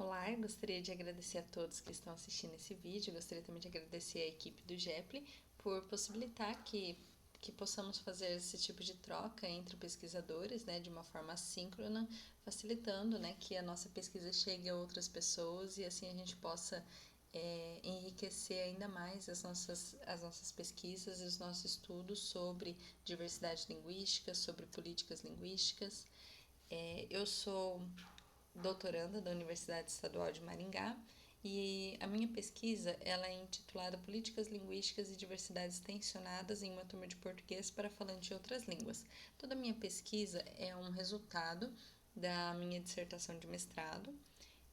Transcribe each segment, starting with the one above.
Olá, eu gostaria de agradecer a todos que estão assistindo esse vídeo. Eu gostaria também de agradecer a equipe do GEPLI por possibilitar que possamos fazer esse tipo de troca entre pesquisadores, né, de uma forma assíncrona, facilitando, né, que a nossa pesquisa chegue a outras pessoas e assim a gente possa enriquecer ainda mais as nossas pesquisas e os nossos estudos sobre diversidade linguística, sobre políticas linguísticas. Eu sou doutoranda da Universidade Estadual de Maringá e a minha pesquisa ela é intitulada Políticas Linguísticas e Diversidades Tensionadas em uma turma de português para falantes de outras línguas. Toda a minha pesquisa é um resultado da minha dissertação de mestrado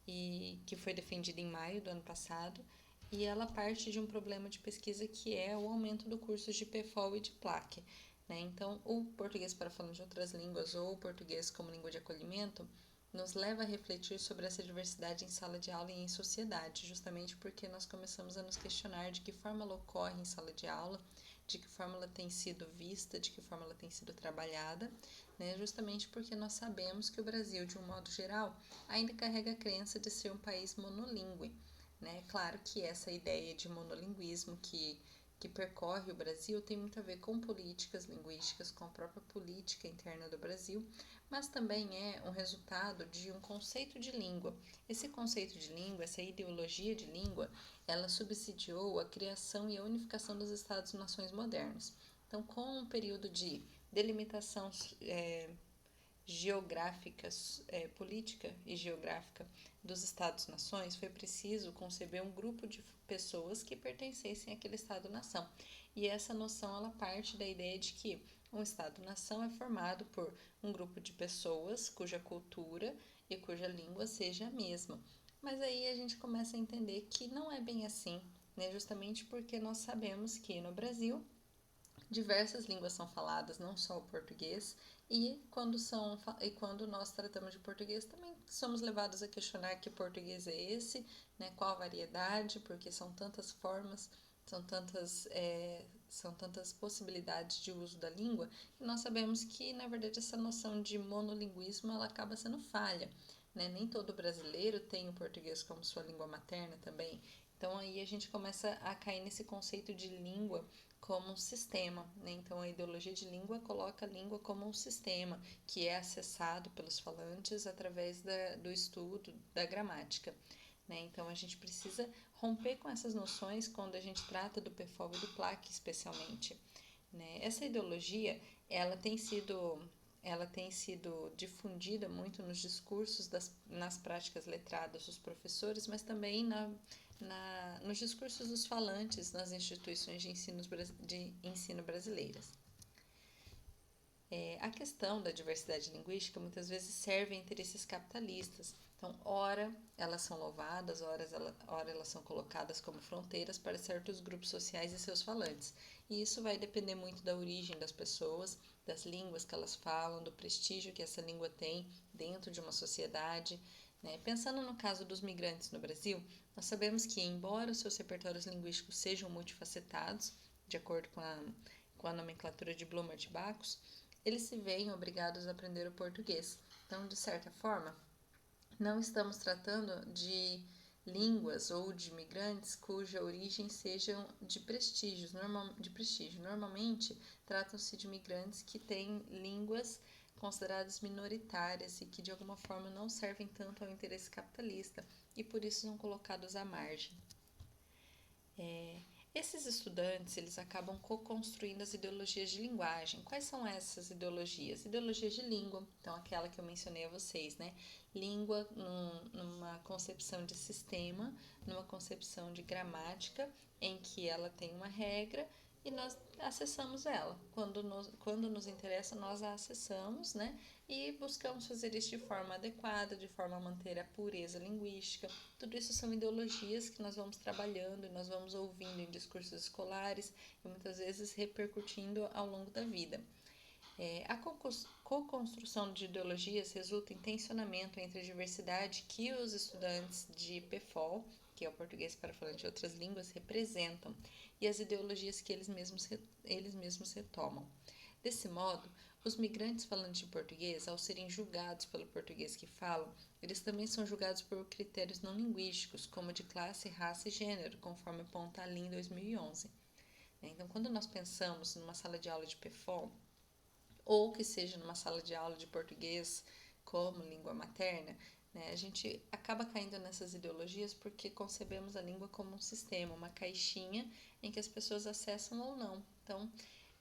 e que foi defendida em maio do ano passado, e ela parte de um problema de pesquisa que é o aumento do curso de PFOL e de PLAC. Né? Então, o português para falantes de outras línguas ou o português como língua de acolhimento nos leva a refletir sobre essa diversidade em sala de aula e em sociedade, justamente porque nós começamos a nos questionar de que forma ela ocorre em sala de aula, de que forma ela tem sido vista, de que forma ela tem sido trabalhada, né? Justamente porque nós sabemos que o Brasil, de um modo geral, ainda carrega a crença de ser um país monolíngue. Né? Claro que essa ideia de monolinguismo que percorre o Brasil tem muito a ver com políticas linguísticas, com a própria política interna do Brasil, mas também é um resultado de um conceito de língua. Esse conceito de língua, essa ideologia de língua, ela subsidiou a criação e a unificação dos Estados-nações modernos. Então, com um período de delimitação geográfica, política e geográfica dos Estados-nações, foi preciso conceber um grupo de pessoas que pertencessem àquele Estado-nação. E essa noção ela parte da ideia de que um Estado-nação é formado por um grupo de pessoas cuja cultura e cuja língua seja a mesma. Mas aí a gente começa a entender que não é bem assim, né? Justamente porque nós sabemos que no Brasil diversas línguas são faladas, não só o português, e quando nós tratamos de português também somos levados a questionar que português é esse, né, qual a variedade, porque são tantas formas, são tantas possibilidades de uso da língua, e nós sabemos que, na verdade, essa noção de monolinguismo ela acaba sendo falha. Né? Nem todo brasileiro tem o português como sua língua materna também. Então aí a gente começa a cair nesse conceito de língua como um sistema. Né? Então a ideologia de língua coloca a língua como um sistema que é acessado pelos falantes através do estudo da gramática. Né? Então a gente precisa romper com essas noções quando a gente trata do PFOL e do PLAC especialmente. Né? Essa ideologia ela tem sido difundida muito nos discursos, nas práticas letradas dos professores, mas também nos discursos dos falantes nas instituições de ensino brasileiras. A questão da diversidade linguística muitas vezes serve a interesses capitalistas. Então, ora elas são louvadas, ora elas são colocadas como fronteiras para certos grupos sociais e seus falantes. E isso vai depender muito da origem das pessoas, das línguas que elas falam, do prestígio que essa língua tem dentro de uma sociedade. Né? Pensando no caso dos migrantes no Brasil, nós sabemos que, embora os seus repertórios linguísticos sejam multifacetados, de acordo com a nomenclatura de Bloomert e Backus, eles se veem obrigados a aprender o português. Então, de certa forma, não estamos tratando de línguas ou de imigrantes cuja origem sejam de prestígio. Normalmente, tratam-se de imigrantes que têm línguas consideradas minoritárias e que de alguma forma não servem tanto ao interesse capitalista e por isso são colocados à margem. Esses estudantes, eles acabam co-construindo as ideologias de linguagem. Quais são essas ideologias? Ideologias de língua, então aquela que eu mencionei a vocês, né? Língua numa concepção de sistema, numa concepção de gramática, em que ela tem uma regra e nós acessamos ela. Quando nos interessa, nós a acessamos, né? E buscamos fazer isso de forma adequada, de forma a manter a pureza linguística. Tudo isso são ideologias que nós vamos trabalhando e nós vamos ouvindo em discursos escolares e muitas vezes repercutindo ao longo da vida. A co-construção de ideologias resulta em tensionamento entre a diversidade que os estudantes de PFOL, que é o português para falantes de outras línguas, representam, e as ideologias que eles mesmos retomam. Desse modo, Os migrantes falantes de português, ao serem julgados pelo português que falam, eles também são julgados por critérios não linguísticos, como de classe, raça e gênero, conforme aponta a Lin 2011. Então, quando nós pensamos numa sala de aula de PFOL, ou que seja numa sala de aula de português como língua materna, a gente acaba caindo nessas ideologias porque concebemos a língua como um sistema, uma caixinha em que as pessoas acessam ou não. Então,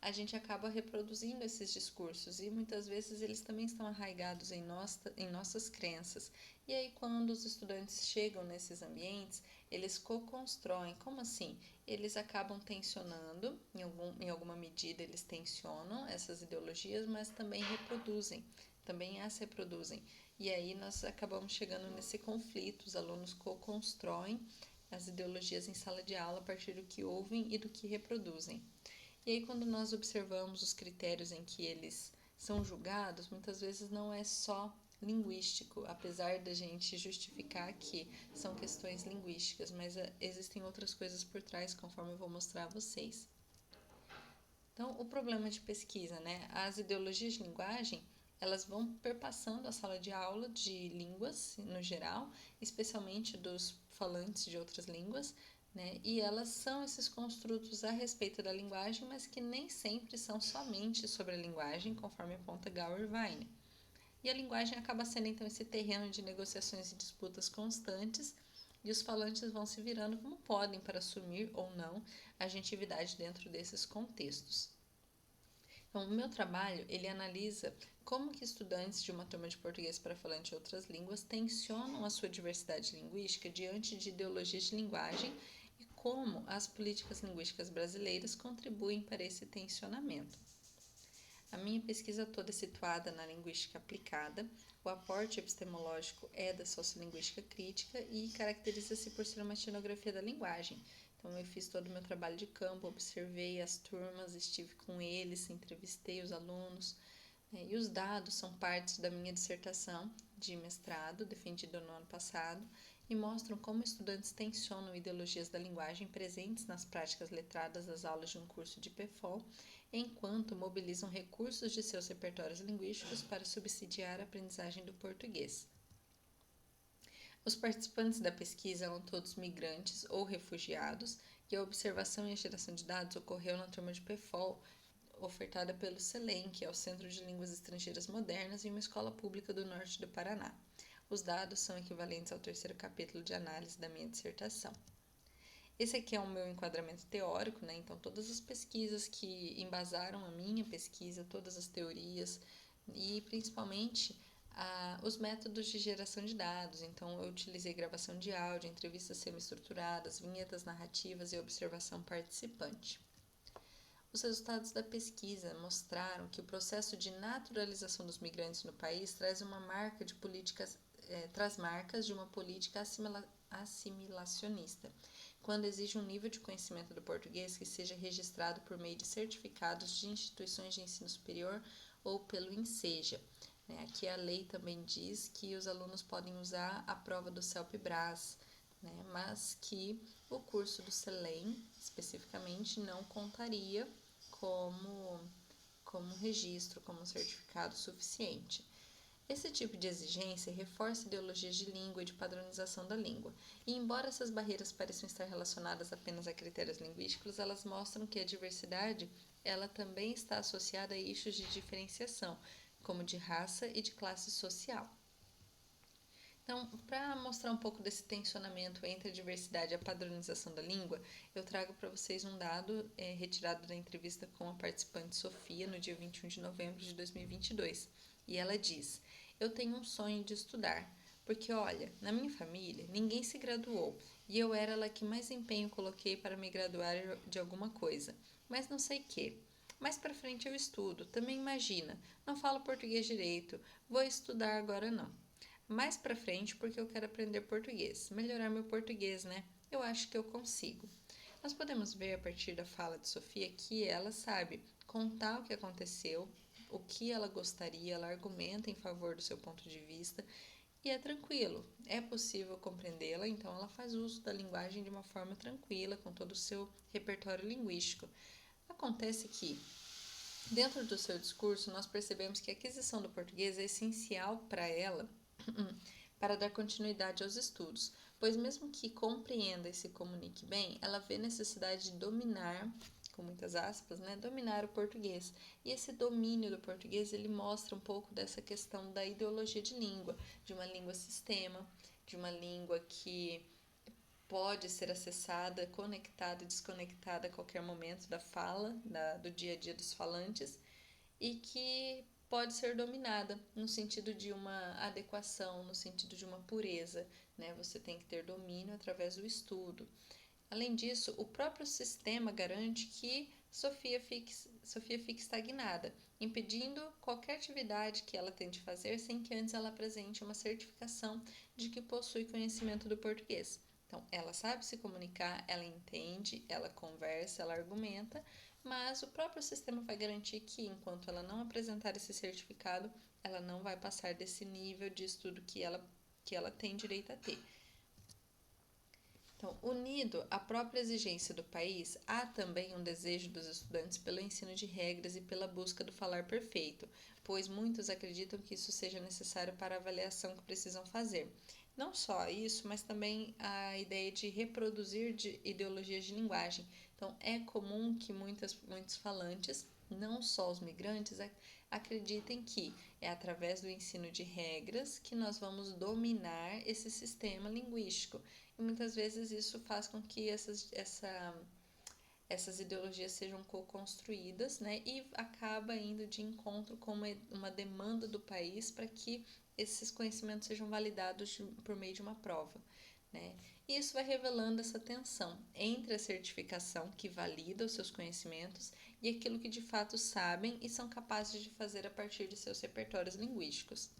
a gente acaba reproduzindo esses discursos e muitas vezes eles também estão arraigados em nossas crenças. E aí, quando os estudantes chegam nesses ambientes, eles co-constroem. Como assim? Eles acabam tensionando, em alguma medida eles tensionam essas ideologias, mas também reproduzem, também as reproduzem. E aí nós acabamos chegando nesse conflito, os alunos co-constroem as ideologias em sala de aula a partir do que ouvem e do que reproduzem. E aí, quando nós observamos os critérios em que eles são julgados, muitas vezes não é só linguístico, apesar da gente justificar que são questões linguísticas, mas existem outras coisas por trás, conforme eu vou mostrar a vocês. Então, o problema de pesquisa, as ideologias de linguagem, elas vão perpassando a sala de aula de línguas, no geral, especialmente dos falantes de outras línguas, e elas são esses construtos a respeito da linguagem, mas que nem sempre são somente sobre a linguagem, conforme aponta Gauer e Weiner. E a linguagem acaba sendo, então, esse terreno de negociações e disputas constantes, e os falantes vão se virando como podem para assumir ou não a agentividade dentro desses contextos. Então, o meu trabalho, ele analisa como que estudantes de uma turma de português para falante de outras línguas tensionam a sua diversidade linguística diante de ideologias de linguagem e como as políticas linguísticas brasileiras contribuem para esse tensionamento. A minha pesquisa toda é situada na linguística aplicada. O aporte epistemológico é da sociolinguística crítica e caracteriza-se por ser uma etnografia da linguagem. Então, eu fiz todo o meu trabalho de campo, observei as turmas, estive com eles, entrevistei os alunos, e os dados são partes da minha dissertação de mestrado, defendida no ano passado, e mostram como estudantes tensionam ideologias da linguagem presentes nas práticas letradas das aulas de um curso de PFOL, enquanto mobilizam recursos de seus repertórios linguísticos para subsidiar a aprendizagem do português. Os participantes da pesquisa eram todos migrantes ou refugiados, e a observação e a geração de dados ocorreu na turma de PFOL, ofertada pelo CELEM, que é o Centro de Línguas Estrangeiras Modernas, em uma escola pública do norte do Paraná. Os dados são equivalentes ao terceiro capítulo de análise da minha dissertação. Esse aqui é o meu enquadramento teórico, então todas as pesquisas que embasaram a minha pesquisa, todas as teorias e principalmente os métodos de geração de dados. Então, eu utilizei gravação de áudio, entrevistas semi-estruturadas, vinhetas narrativas e observação participante. Os resultados da pesquisa mostraram que o processo de naturalização dos migrantes no país traz marcas de uma política assimilacionista, quando exige um nível de conhecimento do português que seja registrado por meio de certificados de instituições de ensino superior ou pelo INSEJA. Aqui a lei também diz que os alunos podem usar a prova do CELPE-BRAS, mas que o curso do CELEM, especificamente, não contaria como registro, como certificado suficiente. Esse tipo de exigência reforça ideologias de língua e de padronização da língua. E embora essas barreiras pareçam estar relacionadas apenas a critérios linguísticos, elas mostram que a diversidade ela também está associada a eixos de diferenciação, como de raça e de classe social. Então, para mostrar um pouco desse tensionamento entre a diversidade e a padronização da língua, eu trago para vocês um dado retirado da entrevista com a participante Sofia no dia 21 de novembro de 2022. E ela diz: "Eu tenho um sonho de estudar, porque olha, na minha família ninguém se graduou e eu era a que mais empenho coloquei para me graduar de alguma coisa, mas não sei que. Mais para frente eu estudo, também imagina, não falo português direito, vou estudar agora não. Mais para frente porque eu quero aprender português, melhorar meu português, Eu acho que eu consigo." Nós podemos ver a partir da fala de Sofia que ela sabe contar o que aconteceu, o que ela gostaria, ela argumenta em favor do seu ponto de vista e é tranquilo, é possível compreendê-la, então ela faz uso da linguagem de uma forma tranquila, com todo o seu repertório linguístico. Acontece que Dentro do seu discurso, nós percebemos que a aquisição do português é essencial para ela para dar continuidade aos estudos, pois mesmo que compreenda e se comunique bem, ela vê necessidade de dominar, com muitas aspas, né, dominar o português. E esse domínio do português, ele mostra um pouco dessa questão da ideologia de língua, de uma língua sistema, de uma língua que pode ser acessada, conectada e desconectada a qualquer momento da fala, do dia a dia dos falantes, e que pode ser dominada no sentido de uma adequação, no sentido de uma pureza, né? Você tem que ter domínio através do estudo. Além disso, o próprio sistema garante que Sofia fique estagnada, impedindo qualquer atividade que ela tente fazer sem que antes ela apresente uma certificação de que possui conhecimento do português. Então, ela sabe se comunicar, ela entende, ela conversa, ela argumenta, mas o próprio sistema vai garantir que, enquanto ela não apresentar esse certificado, ela não vai passar desse nível de estudo que ela tem direito a ter. Então, unido à própria exigência do país, há também um desejo dos estudantes pelo ensino de regras e pela busca do falar perfeito, pois muitos acreditam que isso seja necessário para a avaliação que precisam fazer. Não só isso, mas também a ideia de reproduzir ideologias de linguagem. Então, é comum que muitos falantes, não só os migrantes, acreditem que é através do ensino de regras que nós vamos dominar esse sistema linguístico. E muitas vezes isso faz com que essas ideologias sejam co-construídas, né, e acaba indo de encontro com uma demanda do país para que esses conhecimentos sejam validados por meio de uma prova, né? E isso vai revelando essa tensão entre a certificação que valida os seus conhecimentos e aquilo que de fato sabem e são capazes de fazer a partir de seus repertórios linguísticos.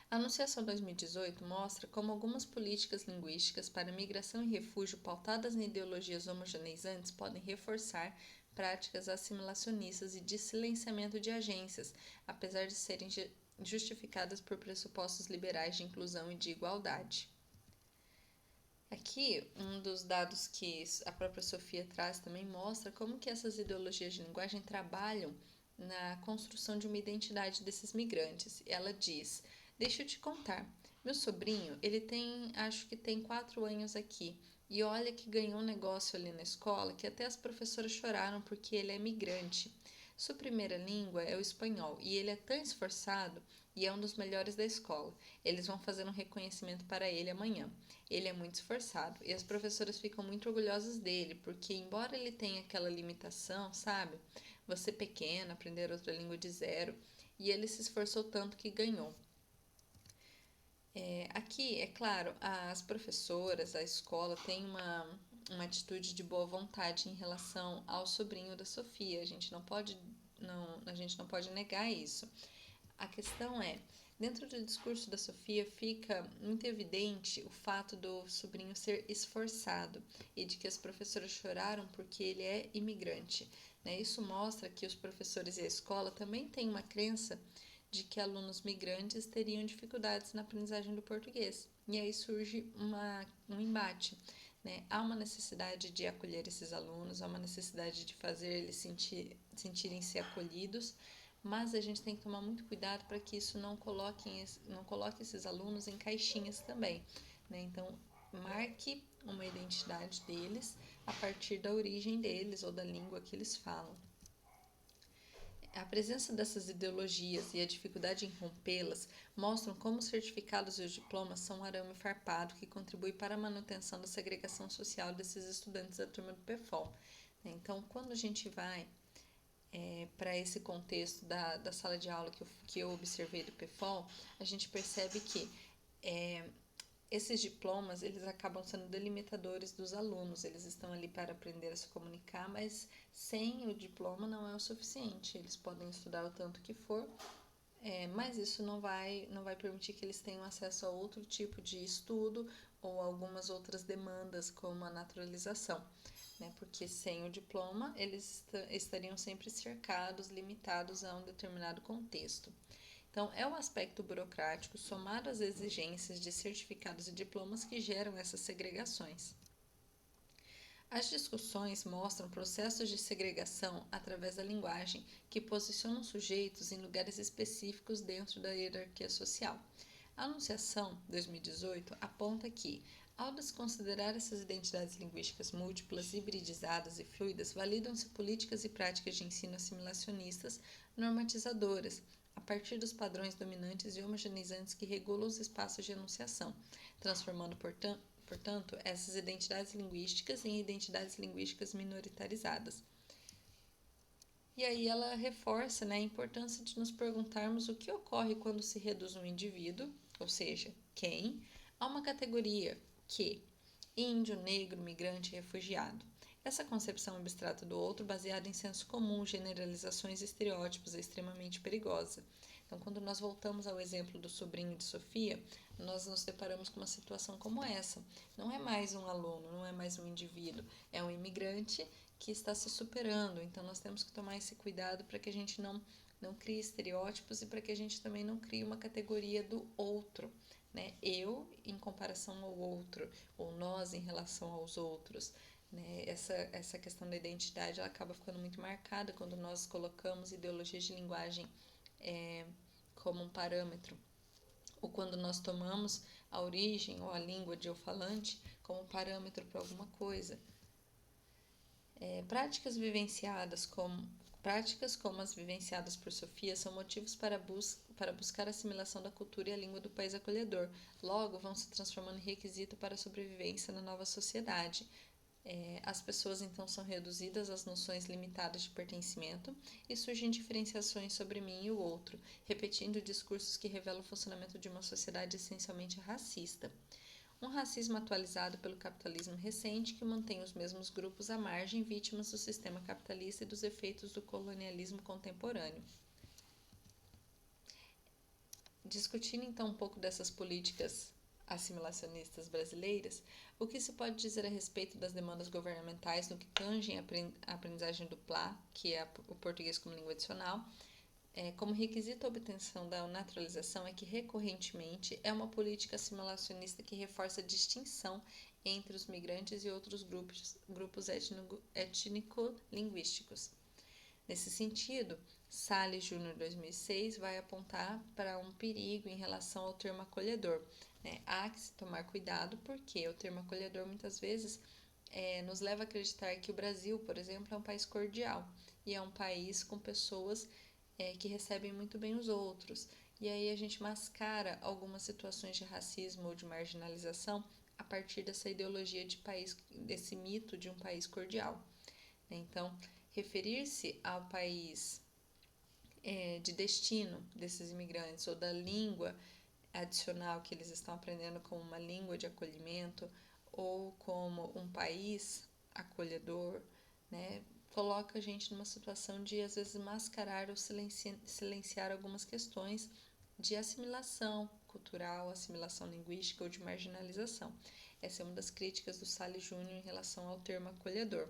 A Anunciação 2018 mostra como algumas políticas linguísticas para migração e refúgio pautadas em ideologias homogeneizantes podem reforçar práticas assimilacionistas e de silenciamento de agências, apesar de serem justificadas por pressupostos liberais de inclusão e de igualdade. Aqui, um dos dados que a própria Sofia traz também mostra como que essas ideologias de linguagem trabalham na construção de uma identidade desses migrantes. Ela diz: deixa eu te contar, meu sobrinho, acho que tem 4 anos aqui, e olha que ganhou um negócio ali na escola que até as professoras choraram porque ele é migrante. Sua primeira língua é o espanhol e ele é tão esforçado e é um dos melhores da escola. Eles vão fazer um reconhecimento para ele amanhã. Ele é muito esforçado e as professoras ficam muito orgulhosas dele, porque embora ele tenha aquela limitação, sabe? Você pequena, aprender outra língua de zero, e ele se esforçou tanto que ganhou. Aqui, é claro, as professoras, a escola tem uma atitude de boa vontade em relação ao sobrinho da Sofia. A gente não pode negar isso. A questão é, dentro do discurso da Sofia fica muito evidente o fato do sobrinho ser esforçado e de que as professoras choraram porque ele é imigrante, né? Isso mostra que os professores e a escola também têm uma crença de que alunos migrantes teriam dificuldades na aprendizagem do português. E aí surge um embate, né? Há uma necessidade de acolher esses alunos, há uma necessidade de fazer eles sentirem-se acolhidos, mas a gente tem que tomar muito cuidado para que isso não coloque esses alunos em caixinhas também, né? Então, marque uma identidade deles a partir da origem deles ou da língua que eles falam. A presença dessas ideologias e a dificuldade em rompê-las mostram como os certificados e os diplomas são um arame farpado que contribui para a manutenção da segregação social desses estudantes da turma do PFOL. Então, quando a gente vai para esse contexto da sala de aula que eu observei do PFOL, a gente percebe que esses diplomas, eles acabam sendo delimitadores dos alunos, eles estão ali para aprender a se comunicar, mas sem o diploma não é o suficiente, eles podem estudar o tanto que for, mas isso não vai permitir que eles tenham acesso a outro tipo de estudo ou algumas outras demandas, como a naturalização, né? Porque sem o diploma, eles estariam sempre cercados, limitados a um determinado contexto. Então, é o aspecto burocrático somado às exigências de certificados e diplomas que geram essas segregações. As discussões mostram processos de segregação através da linguagem que posicionam sujeitos em lugares específicos dentro da hierarquia social. A Anunciação 2018 aponta que, ao desconsiderar essas identidades linguísticas múltiplas, hibridizadas e fluidas, validam-se políticas e práticas de ensino assimilacionistas normatizadoras, a partir dos padrões dominantes e homogeneizantes que regulam os espaços de enunciação, transformando, portanto, essas identidades linguísticas em identidades linguísticas minoritarizadas. E aí ela reforça, né, a importância de nos perguntarmos o que ocorre quando se reduz um indivíduo, ou seja, quem, a uma categoria, que, índio, negro, migrante e refugiado. Essa concepção abstrata do outro, baseada em senso comum, generalizações e estereótipos, é extremamente perigosa. Então, quando nós voltamos ao exemplo do sobrinho de Sofia, nós nos deparamos com uma situação como essa. Não é mais um aluno, não é mais um indivíduo, é um imigrante que está se superando. Então, nós temos que tomar esse cuidado para que a gente não crie estereótipos e para que a gente também não crie uma categoria do outro, né? Eu em comparação ao outro, ou nós em relação aos outros. Né? Essa questão da identidade ela acaba ficando muito marcada quando nós colocamos ideologias de linguagem como um parâmetro, ou quando nós tomamos a origem ou a língua de eu falante como parâmetro para alguma coisa. Práticas como as vivenciadas por Sofia são motivos para buscar a assimilação da cultura e a língua do país acolhedor. Logo, vão se transformando em requisito para a sobrevivência na nova sociedade. As pessoas então são reduzidas às noções limitadas de pertencimento e surgem diferenciações sobre mim e o outro, repetindo discursos que revelam o funcionamento de uma sociedade essencialmente racista. Um racismo atualizado pelo capitalismo recente que mantém os mesmos grupos à margem, vítimas do sistema capitalista e dos efeitos do colonialismo contemporâneo. Discutindo então um pouco dessas políticas assimilacionistas brasileiras, o que se pode dizer a respeito das demandas governamentais no que tangem a aprendizagem do PLA, que é o português como língua adicional, como requisito à obtenção da naturalização é que, recorrentemente, é uma política assimilacionista que reforça a distinção entre os migrantes e outros grupos étnico-linguísticos. Nesse sentido, Salles Júnior 2006 vai apontar para um perigo em relação ao termo acolhedor. Né? Há que se tomar cuidado porque o termo acolhedor muitas vezes nos leva a acreditar que o Brasil, por exemplo, é um país cordial e é um país com pessoas que recebem muito bem os outros. E aí a gente mascara algumas situações de racismo ou de marginalização a partir dessa ideologia de país, desse mito de um país cordial. Então, referir-se ao país de destino desses imigrantes ou da língua adicional que eles estão aprendendo como uma língua de acolhimento ou como um país acolhedor, né, coloca a gente numa situação de, às vezes, mascarar ou silenciar algumas questões de assimilação cultural, assimilação linguística ou de marginalização. Essa é uma das críticas do Salles Júnior em relação ao termo acolhedor.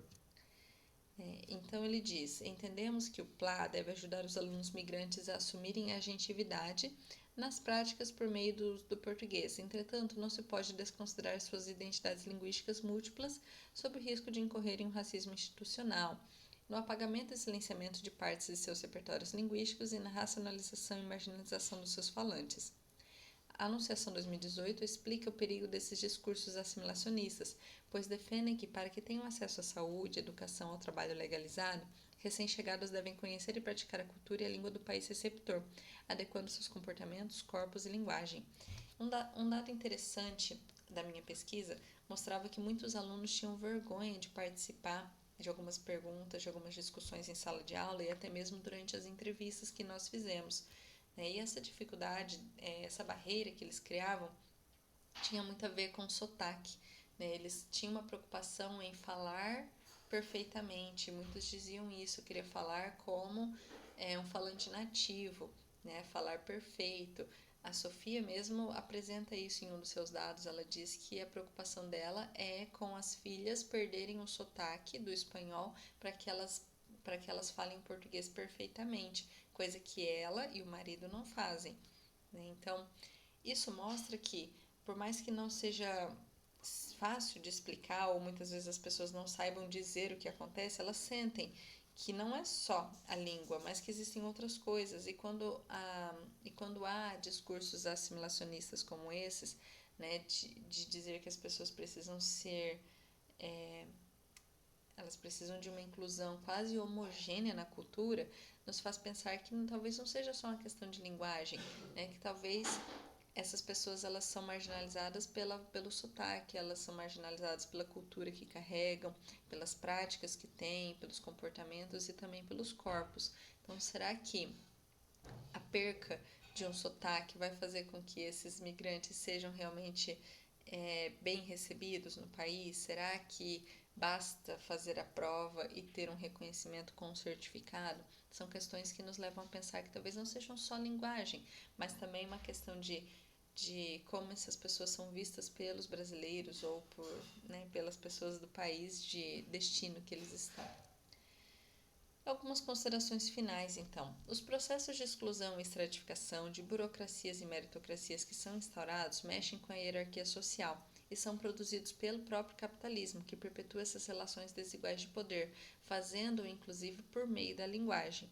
Então ele diz: entendemos que o PLA deve ajudar os alunos migrantes a assumirem a agentividade nas práticas por meio do português. Entretanto, não se pode desconsiderar suas identidades linguísticas múltiplas sob o risco de incorrer em um racismo institucional, no apagamento e silenciamento de partes de seus repertórios linguísticos e na racionalização e marginalização dos seus falantes. A Anunciação 2018 explica o perigo desses discursos assimilacionistas, pois defendem que, para que tenham acesso à saúde, educação ou trabalho legalizado, recém-chegados devem conhecer e praticar a cultura e a língua do país receptor, adequando seus comportamentos, corpos e linguagem. Um dado interessante da minha pesquisa mostrava que muitos alunos tinham vergonha de participar de algumas perguntas, de algumas discussões em sala de aula e até mesmo durante as entrevistas que nós fizemos. E essa dificuldade, essa barreira que eles criavam, tinha muito a ver com o sotaque. Eles tinham uma preocupação em falar perfeitamente. Muitos diziam isso, queria falar como um falante nativo, né? Falar perfeito. A Sofia mesmo apresenta isso em um dos seus dados. Ela diz que a preocupação dela é com as filhas perderem o sotaque do espanhol para que elas falem português perfeitamente, coisa que ela e o marido não fazem. Né? Então, isso mostra que, por mais que não seja fácil de explicar, ou muitas vezes as pessoas não saibam dizer o que acontece, elas sentem que não é só a língua, mas que existem outras coisas. E quando há discursos assimilacionistas como esses, né, de dizer que as pessoas precisam ser, elas precisam de uma inclusão quase homogênea na cultura, nos faz pensar que talvez não seja só uma questão de linguagem, né, que talvez essas pessoas elas são marginalizadas pelo sotaque, elas são marginalizadas pela cultura que carregam, pelas práticas que têm, pelos comportamentos e também pelos corpos. Então, será que a perca de um sotaque vai fazer com que esses migrantes sejam realmente bem recebidos no país? Será que basta fazer a prova e ter um reconhecimento com um certificado? São questões que nos levam a pensar que talvez não sejam só linguagem, mas também uma questão de como essas pessoas são vistas pelos brasileiros ou pelas pessoas do país de destino que eles estão. Algumas considerações finais, então. Os processos de exclusão e estratificação, de burocracias e meritocracias que são instaurados mexem com a hierarquia social e são produzidos pelo próprio capitalismo, que perpetua essas relações desiguais de poder, fazendo-o inclusive por meio da linguagem.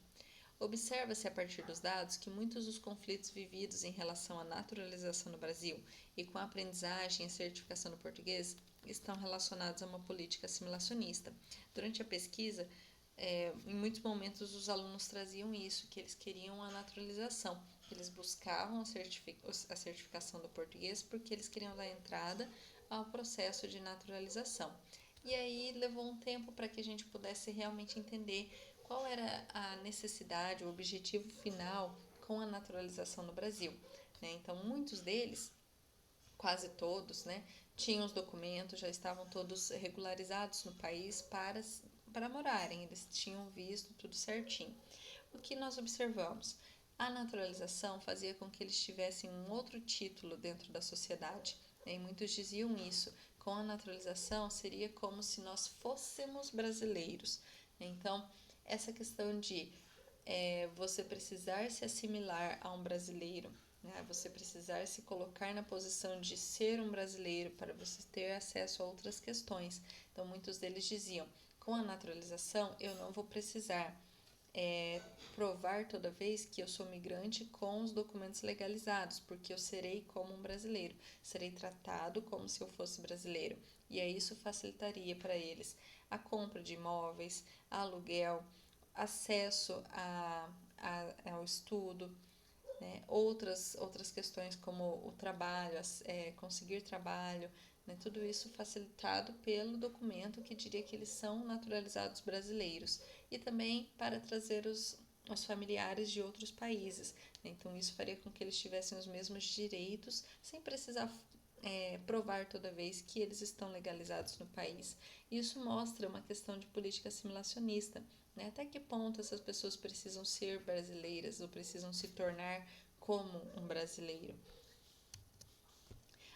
Observa-se a partir dos dados que muitos dos conflitos vividos em relação à naturalização no Brasil e com a aprendizagem e certificação do português estão relacionados a uma política assimilacionista. Durante a pesquisa, em muitos momentos os alunos traziam isso, que eles queriam a naturalização, que eles buscavam a certificação do português porque eles queriam dar entrada ao processo de naturalização. E aí levou um tempo para que a gente pudesse realmente entender qual era a necessidade, o objetivo final com a naturalização no Brasil, né? Então, muitos deles, quase todos, né, tinham os documentos, já estavam todos regularizados no país para morarem, eles tinham visto tudo certinho. O que nós observamos? A naturalização fazia com que eles tivessem um outro título dentro da sociedade, né? E muitos diziam isso. Com a naturalização seria como se nós fôssemos brasileiros. Então, essa questão de você precisar se assimilar a um brasileiro, né? Você precisar se colocar na posição de ser um brasileiro para você ter acesso a outras questões. Então, muitos deles diziam, com a naturalização eu não vou precisar provar toda vez que eu sou migrante com os documentos legalizados, porque eu serei como um brasileiro, serei tratado como se eu fosse brasileiro. E aí isso facilitaria para eles a compra de imóveis, aluguel, acesso ao estudo, né? Outras questões como o trabalho, conseguir trabalho, né? Tudo isso facilitado pelo documento que diria que eles são naturalizados brasileiros e também para trazer os familiares de outros países, né? Então isso faria com que eles tivessem os mesmos direitos sem precisar provar toda vez que eles estão legalizados no país. Isso mostra uma questão de política assimilacionista, né? Até que ponto essas pessoas precisam ser brasileiras ou precisam se tornar como um brasileiro.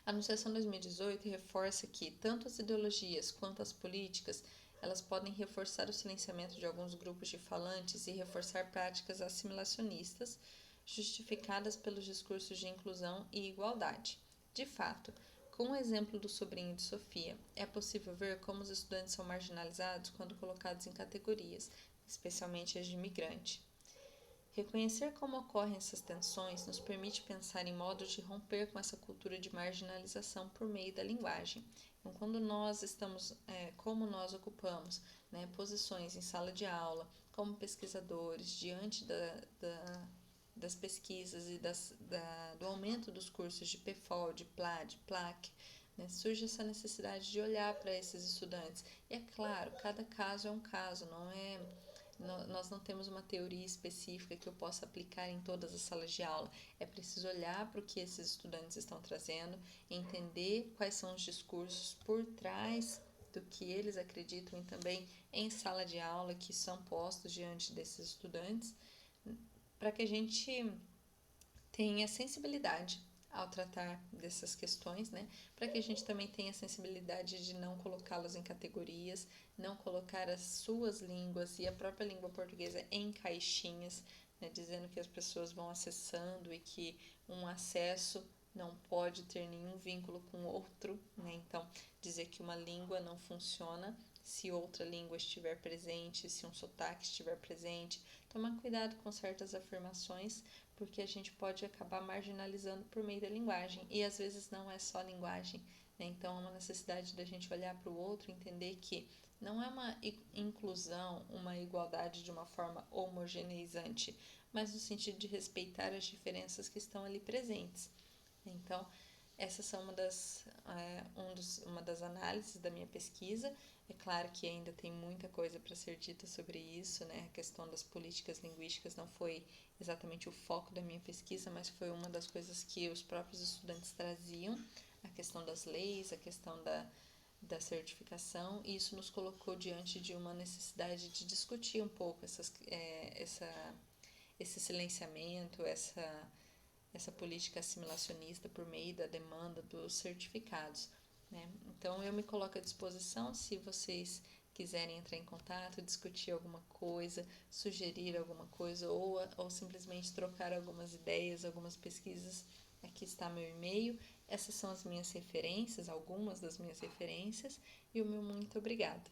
A Anunciação 2018 reforça que tanto as ideologias quanto as políticas elas podem reforçar o silenciamento de alguns grupos de falantes e reforçar práticas assimilacionistas justificadas pelos discursos de inclusão e igualdade. De fato, com o exemplo do sobrinho de Sofia, é possível ver como os estudantes são marginalizados quando colocados em categorias, especialmente as de imigrante. Reconhecer como ocorrem essas tensões nos permite pensar em modos de romper com essa cultura de marginalização por meio da linguagem. Então, quando nós estamos, como nós ocupamos, né, posições em sala de aula, como pesquisadores, diante das pesquisas e do aumento dos cursos de PFOL, de PLA, de PLAC, né, surge essa necessidade de olhar para esses estudantes. E é claro, cada caso é um caso, nós não temos uma teoria específica que eu possa aplicar em todas as salas de aula. É preciso olhar para o que esses estudantes estão trazendo, entender quais são os discursos por trás do que eles acreditam e também em sala de aula que são postos diante desses estudantes, para que a gente tenha sensibilidade ao tratar dessas questões, né? Para que a gente também tenha sensibilidade de não colocá-los em categorias, não colocar as suas línguas e a própria língua portuguesa em caixinhas, né? Dizendo que as pessoas vão acessando e que um acesso não pode ter nenhum vínculo com outro, né? Então, dizer que uma língua não funciona se outra língua estiver presente, se um sotaque estiver presente. Tomar cuidado com certas afirmações, porque a gente pode acabar marginalizando por meio da linguagem. E às vezes não é só linguagem, né? Então, é uma necessidade da gente olhar para o outro e entender que não é uma inclusão, uma igualdade de uma forma homogeneizante, mas no sentido de respeitar as diferenças que estão ali presentes. Então, essas são uma das análises da minha pesquisa. É claro que ainda tem muita coisa para ser dita sobre isso, né? A questão das políticas linguísticas não foi exatamente o foco da minha pesquisa, mas foi uma das coisas que os próprios estudantes traziam, a questão das leis, a questão da certificação, e isso nos colocou diante de uma necessidade de discutir um pouco esse silenciamento, essa política assimilacionista por meio da demanda dos certificados, né? Então, eu me coloco à disposição se vocês quiserem entrar em contato, discutir alguma coisa, sugerir alguma coisa ou simplesmente trocar algumas ideias, algumas pesquisas. Aqui está meu e-mail. Essas são as minhas referências, algumas das minhas referências, e o meu muito obrigada.